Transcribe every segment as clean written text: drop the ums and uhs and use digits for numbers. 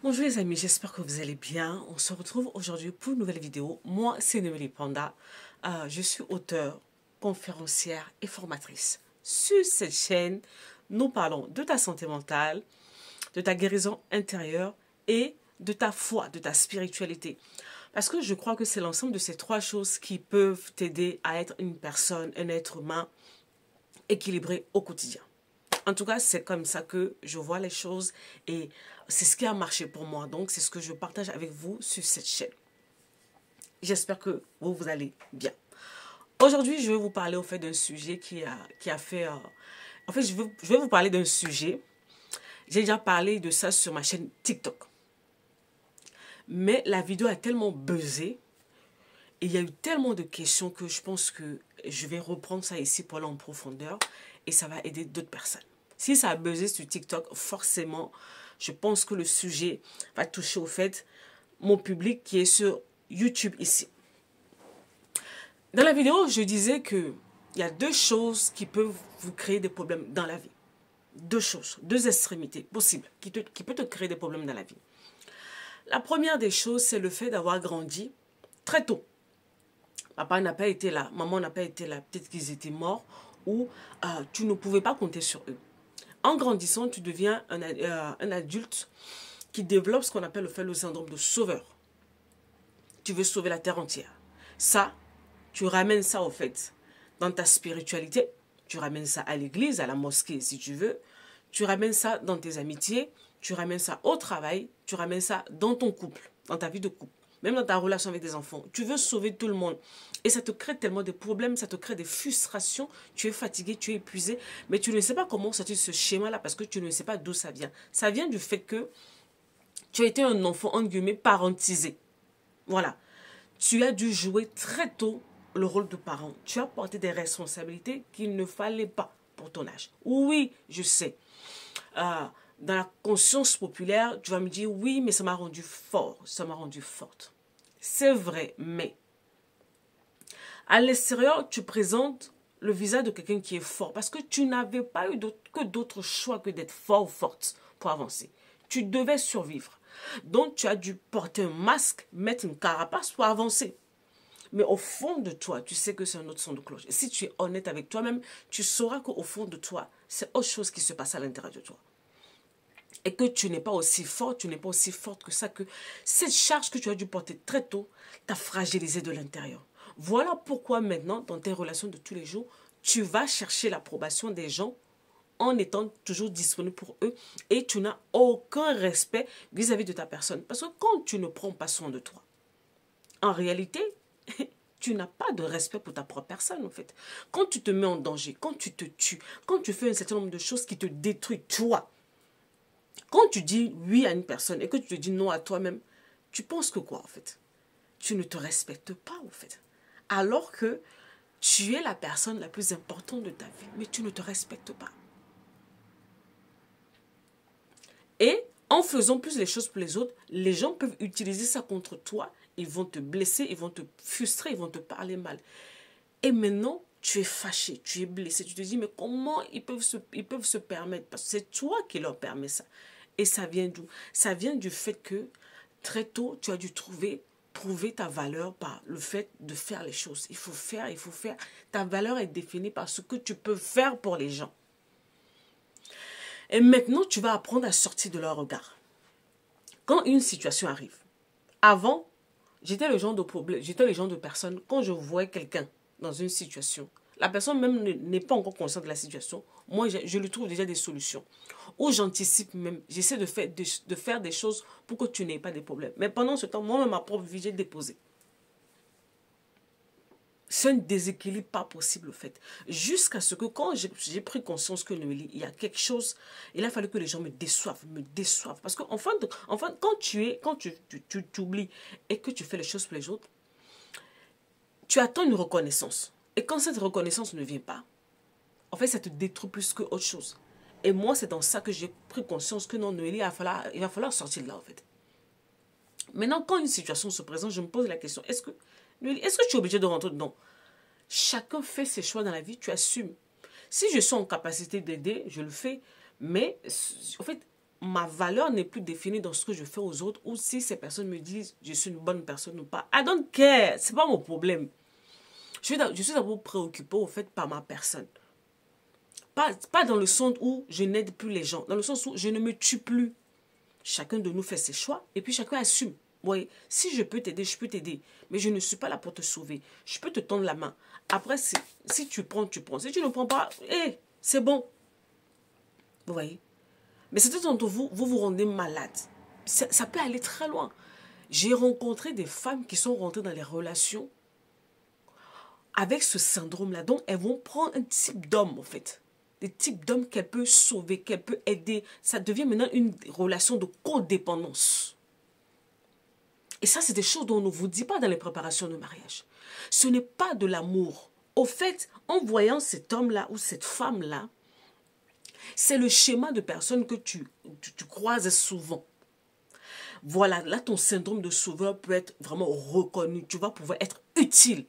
Bonjour les amis, j'espère que vous allez bien. On se retrouve aujourd'hui pour une nouvelle vidéo. Moi, c'est Noélie Panda. Je suis auteure, conférencière et formatrice. Sur cette chaîne, nous parlons de ta santé mentale, de ta guérison intérieure et de ta foi, de ta spiritualité. Parce que je crois que c'est l'ensemble de ces trois choses qui peuvent t'aider à être une personne, un être humain équilibré au quotidien. En tout cas, c'est comme ça que je vois les choses et c'est ce qui a marché pour moi. Donc, c'est ce que je partage avec vous sur cette chaîne. J'espère que vous allez bien. Aujourd'hui, je vais vous parler au fait d'un sujet qui a fait... En fait, je vais vous parler d'un sujet. J'ai déjà parlé de ça sur ma chaîne TikTok. Mais la vidéo a tellement buzzé. Et il y a eu tellement de questions que je pense que je vais reprendre ça ici pour aller en profondeur. Et ça va aider d'autres personnes. Si ça a buzzé sur TikTok, forcément, je pense que le sujet va toucher au fait mon public qui est sur YouTube ici. Dans la vidéo, je disais que il y a deux choses qui peuvent vous créer des problèmes dans la vie. Deux choses, deux extrémités possibles qui peuvent te créer des problèmes dans la vie. La première des choses, c'est le fait d'avoir grandi très tôt. Papa n'a pas été là, maman n'a pas été là, peut-être qu'ils étaient morts ou tu ne pouvais pas compter sur eux. En grandissant, tu deviens un adulte qui développe ce qu'on appelle le syndrome de sauveur. Tu veux sauver la terre entière. Ça, tu ramènes ça au fait dans ta spiritualité. Tu ramènes ça à l'église, à la mosquée si tu veux. Tu ramènes ça dans tes amitiés. Tu ramènes ça au travail. Tu ramènes ça dans ton couple, dans ta vie de couple. Même dans ta relation avec des enfants. Tu veux sauver tout le monde. Et ça te crée tellement de problèmes, ça te crée des frustrations. Tu es fatigué, tu es épuisé. Mais tu ne sais pas comment sortir ce schéma-là parce que tu ne sais pas d'où ça vient. Ça vient du fait que tu as été un enfant, entre guillemets, parentisé. Voilà. Tu as dû jouer très tôt le rôle de parent. Tu as porté des responsabilités qu'il ne fallait pas pour ton âge. Oui, je sais. Dans la conscience populaire, tu vas me dire, oui, mais ça m'a rendu fort, ça m'a rendu forte. C'est vrai, mais à l'extérieur, tu présentes le visage de quelqu'un qui est fort parce que tu n'avais pas eu que d'autres choix que d'être fort ou forte pour avancer. Tu devais survivre. Donc, tu as dû porter un masque, mettre une carapace pour avancer. Mais au fond de toi, tu sais que c'est un autre son de cloche. Et si tu es honnête avec toi-même, tu sauras qu'au fond de toi, c'est autre chose qui se passe à l'intérieur de toi. Et que tu n'es pas aussi fort, tu n'es pas aussi forte que ça, que cette charge que tu as dû porter très tôt t'a fragilisé de l'intérieur. Voilà pourquoi maintenant, dans tes relations de tous les jours, tu vas chercher l'approbation des gens en étant toujours disponible pour eux et tu n'as aucun respect vis-à-vis de ta personne. Parce que quand tu ne prends pas soin de toi, en réalité, tu n'as pas de respect pour ta propre personne en fait. Quand tu te mets en danger, quand tu te tues, quand tu fais un certain nombre de choses qui te détruisent toi, quand tu dis oui à une personne et que tu te dis non à toi-même, tu penses que quoi en fait? Tu ne te respectes pas en fait. Alors que tu es la personne la plus importante de ta vie, mais tu ne te respectes pas. Et en faisant plus les choses pour les autres, les gens peuvent utiliser ça contre toi. Ils vont te blesser, ils vont te frustrer, ils vont te parler mal. Et maintenant, tu es fâché, tu es blessé. Tu te dis, mais comment ils peuvent se permettre? Parce que c'est toi qui leur permets ça. Et ça vient d'où? Ça vient du fait que très tôt, tu as dû prouver ta valeur par le fait de faire les choses. Il faut faire, il faut faire. Ta valeur est définie par ce que tu peux faire pour les gens. Et maintenant, tu vas apprendre à sortir de leur regard. Quand une situation arrive, avant, j'étais le genre de problème, j'étais le genre de personne, quand je voyais quelqu'un dans une situation, la personne même n'est pas encore consciente de la situation, moi je lui trouve déjà des solutions. Ou j'anticipe même, j'essaie de faire des choses pour que tu n'aies pas de problèmes. Mais pendant ce temps, moi-même, ma propre vie, j'ai déposé. C'est un déséquilibre pas possible, en fait. Jusqu'à ce que quand j'ai pris conscience que Noélie, il y a quelque chose, il a fallu que les gens me déçoivent. Parce que enfin, quand tu t'oublies et que tu fais les choses pour les autres, tu attends une reconnaissance. Et quand cette reconnaissance ne vient pas, en fait, ça te détruit plus que autre chose. Et moi, c'est dans ça que j'ai pris conscience que non, Noélie, il va falloir sortir de là, en fait. Maintenant, quand une situation se présente, je me pose la question, est-ce que tu es obligé de rentrer dedans? Chacun fait ses choix dans la vie, tu assumes. Si je suis en capacité d'aider, je le fais. Mais, en fait, ma valeur n'est plus définie dans ce que je fais aux autres ou si ces personnes me disent je suis une bonne personne ou pas. I don't care. C'est pas mon problème. Je suis d'abord préoccupée au fait par ma personne. Pas dans le sens où je n'aide plus les gens. Dans le sens où je ne me tue plus. Chacun de nous fait ses choix et puis chacun assume. Oui, si je peux t'aider, je peux t'aider. Mais je ne suis pas là pour te sauver. Je peux te tendre la main. Après, si tu prends, tu prends. Si tu ne prends pas, c'est bon. Vous voyez? Mais certains d'entre vous, vous vous rendez malade. Ça peut aller très loin. J'ai rencontré des femmes qui sont rentrées dans les relations avec ce syndrome-là. Donc, elles vont prendre un type d'homme, en fait. Des types d'hommes qu'elle peut sauver, qu'elle peut aider. Ça devient maintenant une relation de codépendance. Et ça, c'est des choses dont on ne vous dit pas dans les préparations de mariage. Ce n'est pas de l'amour. Au fait, en voyant cet homme-là ou cette femme-là, c'est le schéma de personne que tu croises souvent. Voilà, là, ton syndrome de sauveur peut être vraiment reconnu. Tu vas pouvoir être utile.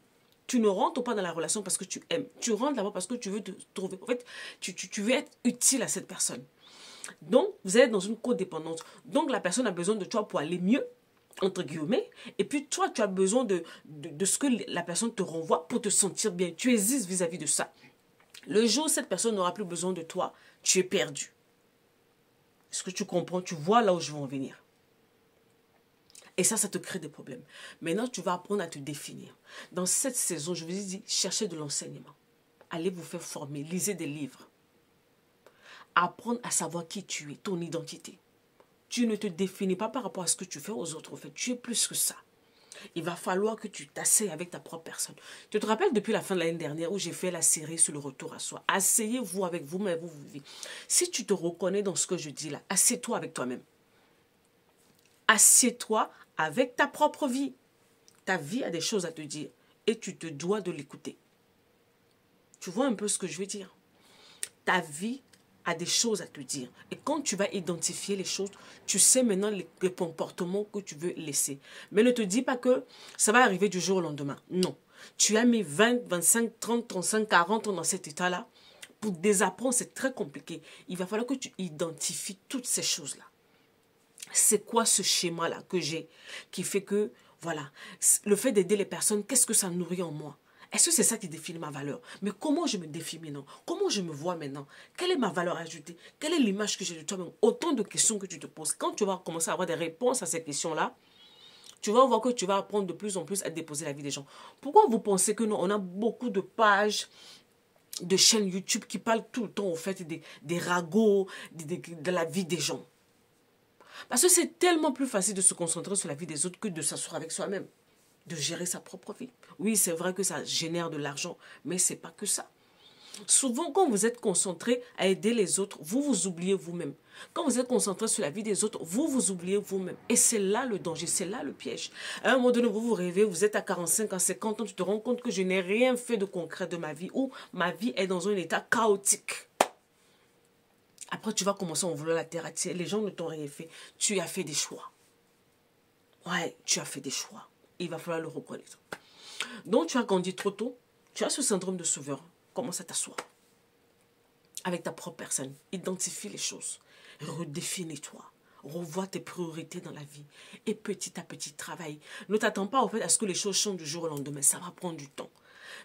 Tu ne rentres pas dans la relation parce que tu aimes. Tu rentres là-bas parce que tu veux te trouver. En fait, tu veux être utile à cette personne. Donc, vous êtes dans une codépendance. Donc, la personne a besoin de toi pour aller mieux, entre guillemets. Et puis, toi, tu as besoin de ce que la personne te renvoie pour te sentir bien. Tu existes vis-à-vis de ça. Le jour où cette personne n'aura plus besoin de toi, tu es perdu. Est-ce que tu comprends? Tu vois là où je veux en venir. Et ça te crée des problèmes. Maintenant, tu vas apprendre à te définir. Dans cette saison, je vous ai dit, cherchez de l'enseignement. Allez vous faire former, lisez des livres. Apprendre à savoir qui tu es, ton identité. Tu ne te définis pas par rapport à ce que tu fais aux autres. En fait, tu es plus que ça. Il va falloir que tu t'asseyes avec ta propre personne. Tu te rappelles depuis la fin de l'année dernière où j'ai fait la série sur le retour à soi. Asseyez-vous avec vous-même, vous vivez. Si tu te reconnais dans ce que je dis là, assieds-toi avec toi-même. Assieds-toi avec ta propre vie. Ta vie a des choses à te dire et tu te dois de l'écouter. Tu vois un peu ce que je veux dire? Ta vie a des choses à te dire. Et quand tu vas identifier les choses, tu sais maintenant les comportements que tu veux laisser. Mais ne te dis pas que ça va arriver du jour au lendemain. Non. Tu as mis 20, 25, 30, 35, 40 ans dans cet état-là. Pour désapprendre, c'est très compliqué. Il va falloir que tu identifies toutes ces choses-là. C'est quoi ce schéma-là que j'ai qui fait que, voilà, le fait d'aider les personnes, qu'est-ce que ça nourrit en moi? Est-ce que c'est ça qui définit ma valeur? Mais comment je me définis maintenant? Comment je me vois maintenant? Quelle est ma valeur ajoutée? Quelle est l'image que j'ai de toi-même? Autant de questions que tu te poses. Quand tu vas commencer à avoir des réponses à ces questions-là, tu vas voir que tu vas apprendre de plus en plus à déposer la vie des gens. Pourquoi vous pensez que nous, on a beaucoup de pages, de chaînes YouTube qui parlent tout le temps, au fait, des ragots, de la vie des gens? Parce que c'est tellement plus facile de se concentrer sur la vie des autres que de s'asseoir avec soi-même, de gérer sa propre vie. Oui, c'est vrai que ça génère de l'argent, mais ce n'est pas que ça. Souvent, quand vous êtes concentré à aider les autres, vous vous oubliez vous-même. Quand vous êtes concentré sur la vie des autres, vous vous oubliez vous-même. Et c'est là le danger, c'est là le piège. À un moment donné, vous vous rêvez, vous êtes à 45 ans, 50 ans, tu te rends compte que je n'ai rien fait de concret de ma vie ou ma vie est dans un état chaotique. Après, tu vas commencer à en vouloir la terre entière. Les gens ne t'ont rien fait. Tu as fait des choix. Ouais, tu as fait des choix. Il va falloir le reconnaître. Donc, tu as grandi trop tôt. Tu as ce syndrome de sauveur. Commence à t'asseoir. Avec ta propre personne. Identifie les choses. Redéfinis-toi. Revois tes priorités dans la vie. Et petit à petit, travaille. Ne t'attends pas, en fait, à ce que les choses changent du jour au lendemain. Ça va prendre du temps.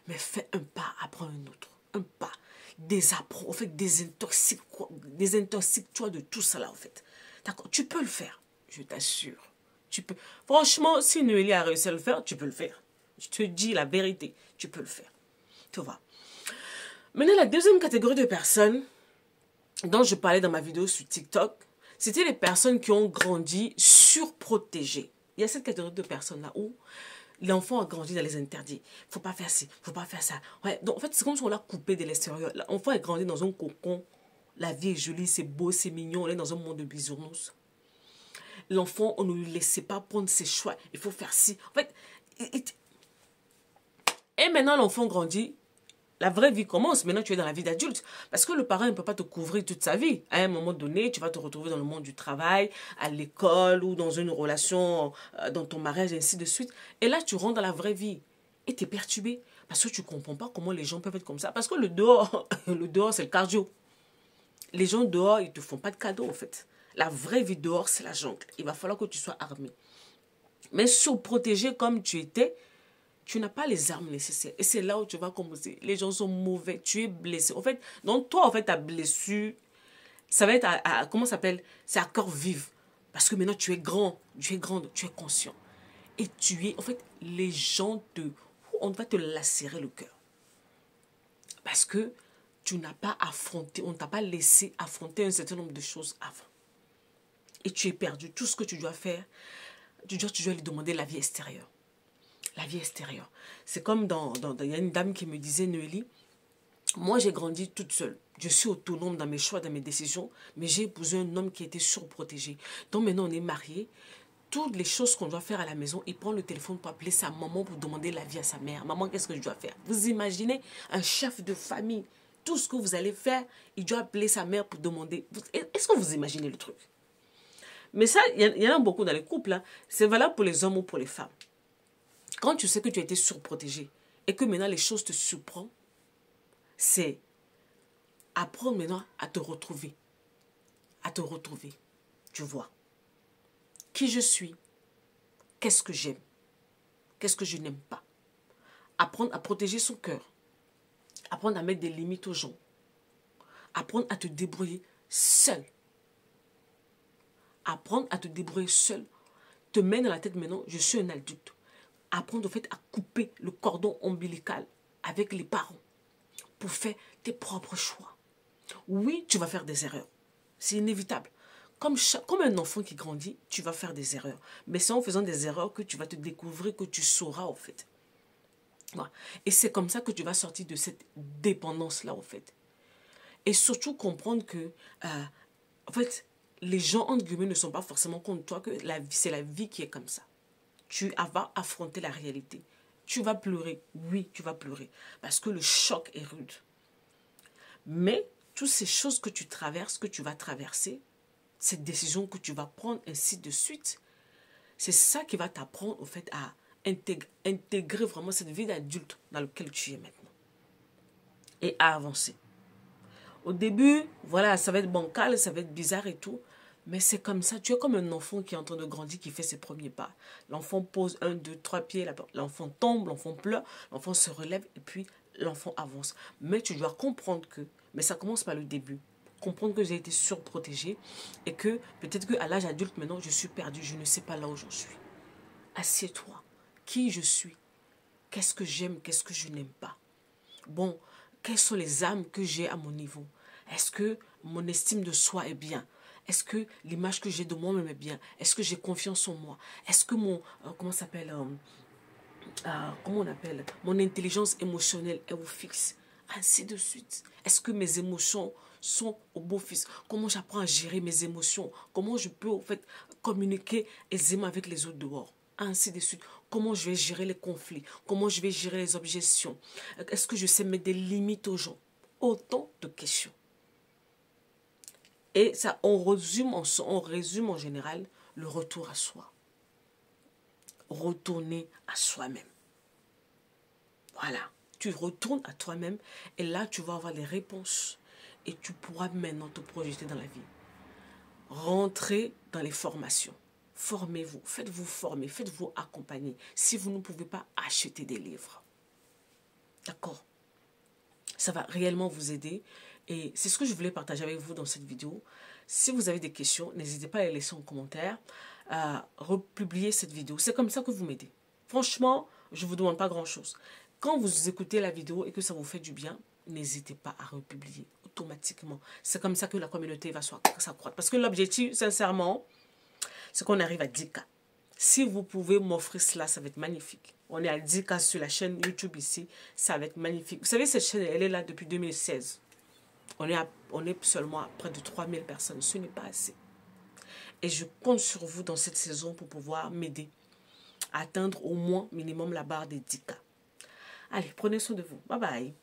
Mais fais un pas après un autre. Un pas. Désapprends, en fait, désintoxique-toi de tout ça là, en fait. D'accord, tu peux le faire, je t'assure. Tu peux. Franchement, si Noélie a réussi à le faire, tu peux le faire. Je te dis la vérité, tu peux le faire. Tu vois. Maintenant, la deuxième catégorie de personnes dont je parlais dans ma vidéo sur TikTok, c'était les personnes qui ont grandi surprotégées. Il y a cette catégorie de personnes-là où l'enfant a grandi dans les interdits. Il ne faut pas faire ci, il ne faut pas faire ça. Ouais, donc, en fait, c'est comme si on l'a coupé de l'extérieur. L'enfant a grandi dans un cocon. La vie est jolie, c'est beau, c'est mignon. On est dans un monde de bisounours. L'enfant, on ne lui laissait pas prendre ses choix. Il faut faire ci. En fait, et maintenant, l'enfant grandit. La vraie vie commence. Maintenant, tu es dans la vie d'adulte. Parce que le parent ne peut pas te couvrir toute sa vie. À un moment donné, tu vas te retrouver dans le monde du travail, à l'école ou dans une relation, dans ton mariage, et ainsi de suite. Et là, tu rentres dans la vraie vie. Et tu es perturbé. Parce que tu ne comprends pas comment les gens peuvent être comme ça. Parce que le dehors, c'est le cardio. Les gens dehors, ils ne te font pas de cadeaux, en fait. La vraie vie dehors, c'est la jungle. Il va falloir que tu sois armé. Mais surprotégé comme tu étais, tu n'as pas les armes nécessaires. Et c'est là où tu vas commencer. Les gens sont mauvais, tu es blessé. En fait, donc toi, en fait, ta blessure, ça va être comment ça s'appelle? C'est à corps vif. Parce que maintenant, tu es grand, tu es grande, tu es conscient. Et tu es, en fait, les gens on va te lacérer le cœur. Parce que tu n'as pas affronté, on ne t'a pas laissé affronter un certain nombre de choses avant. Et tu es perdu. Tout ce que tu dois faire, tu dois lui demander la vie extérieure. La vie extérieure. C'est comme il y a une dame qui me disait, Noélie, moi j'ai grandi toute seule. Je suis autonome dans mes choix, dans mes décisions, mais j'ai épousé un homme qui était surprotégé. Donc maintenant on est mariés. Toutes les choses qu'on doit faire à la maison, il prend le téléphone pour appeler sa maman pour demander l'avis à sa mère. Maman, qu'est-ce que je dois faire? Vous imaginez un chef de famille, tout ce que vous allez faire, il doit appeler sa mère pour demander. Est-ce que vous imaginez le truc? Mais ça, il y en a beaucoup dans les couples. Hein. C'est valable pour les hommes ou pour les femmes. Quand tu sais que tu as été surprotégé et que maintenant les choses te surprennent, c'est apprendre maintenant à te retrouver. À te retrouver. Tu vois. Qui je suis, qu'est-ce que j'aime, qu'est-ce que je n'aime pas. Apprendre à protéger son cœur, apprendre à mettre des limites aux gens, apprendre à te débrouiller seul. Apprendre à te débrouiller seul, te mettre dans la tête maintenant, je suis un adulte. Apprendre au fait à couper le cordon ombilical avec les parents pour faire tes propres choix. Oui, tu vas faire des erreurs, c'est inévitable. Comme un enfant qui grandit, tu vas faire des erreurs. Mais c'est en faisant des erreurs que tu vas te découvrir, que tu sauras, en fait. Voilà. Et c'est comme ça que tu vas sortir de cette dépendance-là, en fait. Et surtout comprendre que, en fait, les gens, entre guillemets, ne sont pas forcément contre toi, que c'est la vie qui est comme ça. Tu vas affronter la réalité. Tu vas pleurer. Oui, tu vas pleurer. Parce que le choc est rude. Mais, toutes ces choses que tu traverses, que tu vas traverser, cette décision que tu vas prendre, ainsi de suite, c'est ça qui va t'apprendre, au fait, à intégrer vraiment cette vie d'adulte dans laquelle tu es maintenant. Et à avancer. Au début, voilà, ça va être bancal, ça va être bizarre et tout, mais c'est comme ça. Tu es comme un enfant qui est en train de grandir, qui fait ses premiers pas. L'enfant pose 1, 2, 3 pieds, l'enfant tombe, l'enfant pleure, l'enfant se relève et puis l'enfant avance. Mais tu dois comprendre que, mais ça commence par le début. Comprendre que j'ai été surprotégée et que peut-être qu'à l'âge adulte maintenant, je suis perdue, je ne sais pas là où j'en suis. Assieds-toi. Qui je suis? Qu'est-ce que j'aime? Qu'est-ce que je n'aime pas? Bon, quelles sont les âmes que j'ai à mon niveau? Est-ce que mon estime de soi est bien? Est-ce que l'image que j'ai de moi-même est bien? Est-ce que j'ai confiance en moi? Est-ce que comment on appelle, mon intelligence émotionnelle est au fixe? Ainsi de suite. Est-ce que mes émotions sont au beau fixe? Comment j'apprends à gérer mes émotions? Comment je peux, en fait, communiquer aisément avec les autres dehors? Ainsi de suite. Comment je vais gérer les conflits? Comment je vais gérer les objections? Est-ce que je sais mettre des limites aux gens? Autant de questions. Et ça, on résume en général le retour à soi. Retourner à soi-même. Voilà. Tu retournes à toi-même et là, tu vas avoir les réponses. Et tu pourras maintenant te projeter dans la vie. Rentrez dans les formations. Formez-vous. Faites-vous former. Faites-vous accompagner. Si vous ne pouvez pas acheter des livres. D'accord? Ça va réellement vous aider. Et c'est ce que je voulais partager avec vous dans cette vidéo. Si vous avez des questions, n'hésitez pas à les laisser en commentaire. Republier cette vidéo. C'est comme ça que vous m'aidez. Franchement, je ne vous demande pas grand-chose. Quand vous écoutez la vidéo et que ça vous fait du bien, n'hésitez pas à republier automatiquement. C'est comme ça que la communauté va s'accroître. Parce que l'objectif, sincèrement, c'est qu'on arrive à 10K. Si vous pouvez m'offrir cela, ça va être magnifique. On est à 10K sur la chaîne YouTube ici. Ça va être magnifique. Vous savez, cette chaîne, elle est là depuis 2016. On est seulement à près de 3000 personnes. Ce n'est pas assez. Et je compte sur vous dans cette saison pour pouvoir m'aider à atteindre au moins minimum la barre des 10K. Allez, prenez soin de vous. Bye bye.